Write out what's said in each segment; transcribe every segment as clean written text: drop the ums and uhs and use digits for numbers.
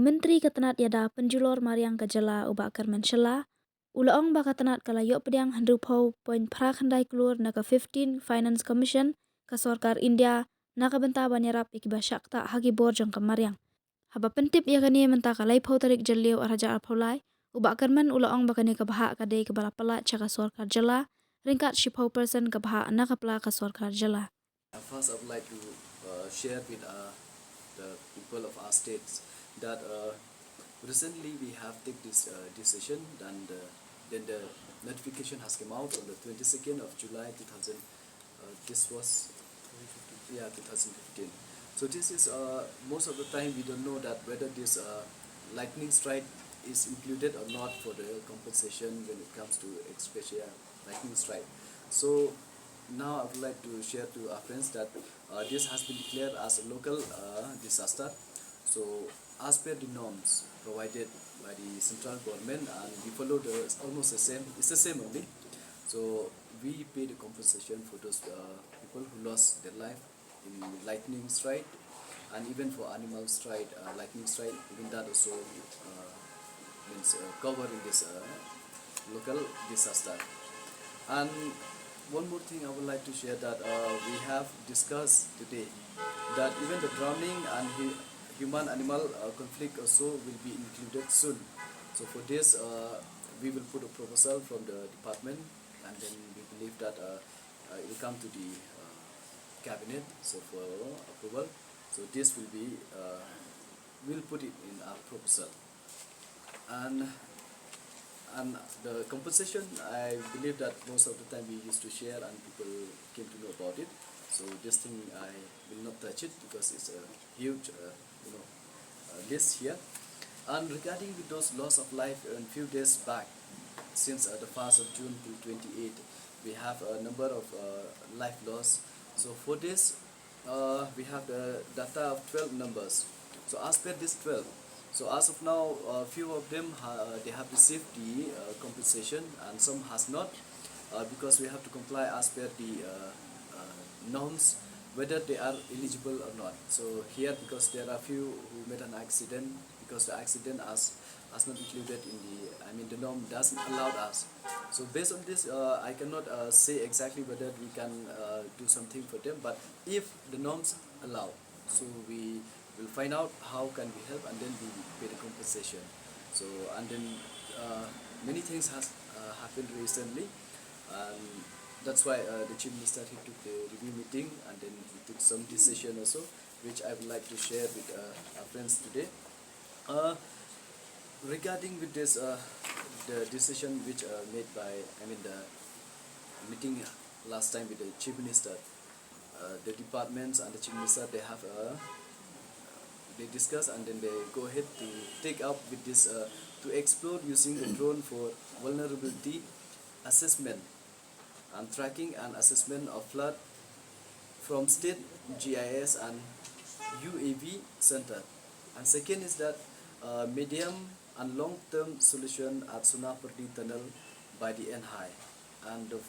Menteri Ketenat Yada Penjulur Mariang Kajala ubak Kermen Shela, Ulaong baka tenat kala yok pediang handrupau poin pra khandai keluar naka 15 Finance Commission ke Sorkar India naka benta banyarap ikiba syakta hagi borjong ke Mariang. Haba pentip ya kani menta kalai pau tarik jeliu araja arpaulai, ubak Kermen ulaong baka ni kebahak kadai kebala pala caka Sorkar Jala, ringkat shipau person kebahak naka pela ke Sorkar Jala. First, I would like to share with the people of our states that recently we have taken this decision, and then the notification has come out on the 22nd of July 2000. This was 2015. So this is most of the time we don't know that whether this lightning strike is included or not for the compensation when it comes to especially lightning strike. So now I would like to share to our friends that this has been declared as a local disaster. So as per the norms provided by the central government, and we follow almost the same, it's the same only. So we pay the compensation for those people who lost their life in lightning strike, and even for animal strike, lightning strike, even that also means covered in this local disaster. And one more thing I would like to share that we have discussed today that even the drowning and human-animal conflict also will be included soon. So for this, we will put a proposal from the department, and then we believe that it will come to the cabinet so for approval. So this will be we'll put it in our proposal. And the compensation, I believe that most of the time we used to share and people came to know about it. So this thing I will not touch it because it's a huge list here. And regarding with those loss of life a few days back, since the 1st of June to 28, we have a number of life loss. So for this, we have the data of 12 numbers. So as per this 12, so as of now, few of them they have received the compensation, and some has not, because we have to comply as per the norms whether they are eligible or not. So here, because there are few who made an accident, because the accident has not included in the norm doesn't allow us. So based on this, I cannot say exactly whether we can do something for them, but if the norms allow, so we will find out how can we help, and then we pay the compensation. So and then many things has happened recently, and that's why the chief minister, he took the review meeting, and then he took some decision also, which I would like to share with our friends today. Regarding with this the decision which made by the meeting last time with the chief minister, the departments and the chief minister, they discuss, and then they go ahead to take up with this to explore using the drone for vulnerability assessment and tracking and assessment of flood from state GIS and UAV center. And second is that medium and long-term solution at Sunapardi Tunnel by the NHI. And the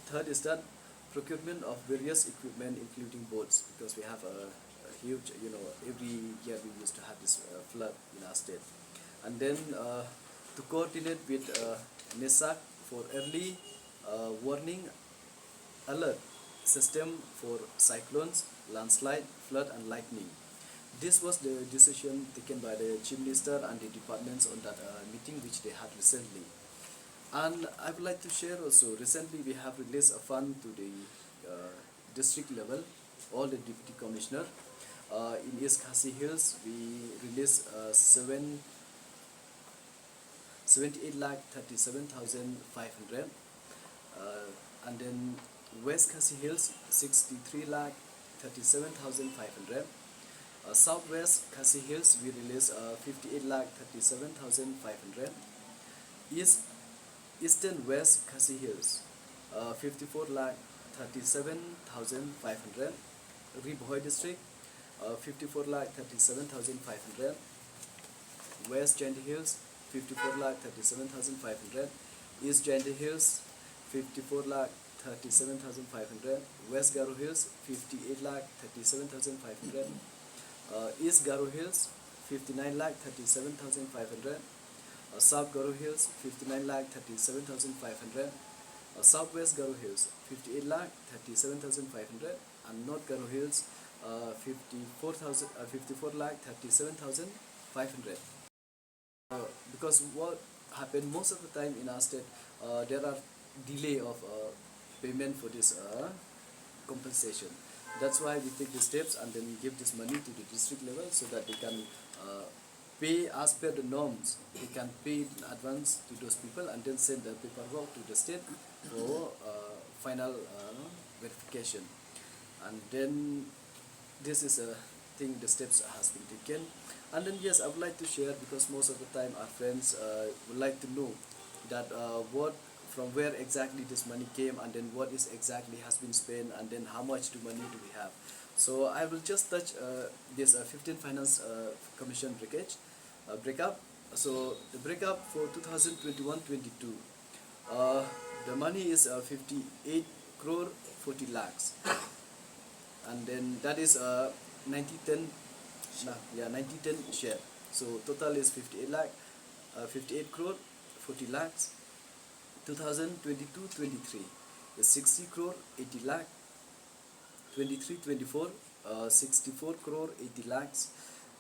third is that procurement of various equipment, including boats, because we have a huge, every year we used to have this flood in our state. And then to coordinate with NESAC for early warning alert system for cyclones, landslide, flood, and lightning. This was the decision taken by the chief minister and the departments on that meeting which they had recently. And I would like to share also, recently we have released a fund to the district level, all the deputy commissioner. In East Khasi Hills, we released 78 lakh 37,500, and then West Khasi Hills 63 lakh 37,500. Southwest Khasi Hills, we released 58 lakh 37,500. Eastern West Khasi Hills 54 lakh 37,500. Ribhoi district 54 lakh 37,500. West Jainti Hills 54 lakh 37,500. East Jainti Hills 54 lakh 37,500. West Garo Hills 58 lakh 37,500. East Garo Hills 59 lakh 37,500. South Garo Hills 59 lakh 37,500. Southwest Garo Hills 58 lakh 37,500, and North Garo Hills 54 lakh 37,500. Because what happened most of the time in our state, there are delay of payment for this compensation. That's why we take the steps and then give this money to the district level so that they can pay as per the norms. They can pay in advance to those people and then send the paperwork to the state for final verification. And then this is a thing, the steps has been taken. And then yes, I would like to share, because most of the time our friends would like to know that what, from where exactly this money came, and then what is exactly has been spent, and then how much money do we have. So I will just touch this 15 Finance Commission breakup. So the breakup for 2021-22, the money is 58 crore 40 lakhs, and then that is 90-10 90-10 share. So total is 58 lakh 58 crore 40 lakhs. 2022-23 is 60 crore 80 lakh. 23-24 64 crore 80 lakhs,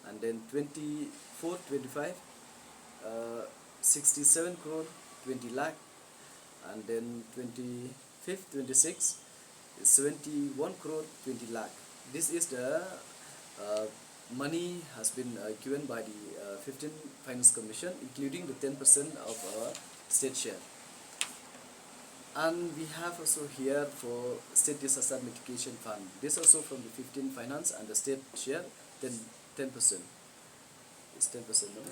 and then 24-25 67 crore 20 lakh, and then 25-26 is 71 crore 20 lakh. This is the money has been given by the 15 Finance Commission, including the 10% of state share. And we have also here for State Disaster Mitigation Fund. This also from the 15 Finance and the state share, 10%. It's 10%, no?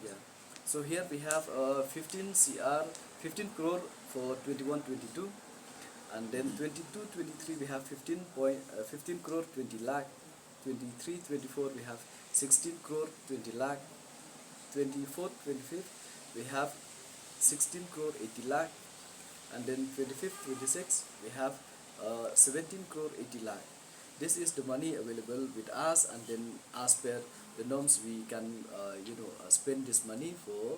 Yeah. So here we have 15 crore for 21-22, and then 22-23 we have 15 crore 20 lakh. 23-24 we have 16 crore 20 lakh. 24-25 we have 16 crore 80 lakh, and then 25-26 we have 17 crore 80 lakh. This is the money available with us, and then as per the norms we can spend this money for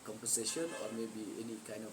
compensation or maybe any kind of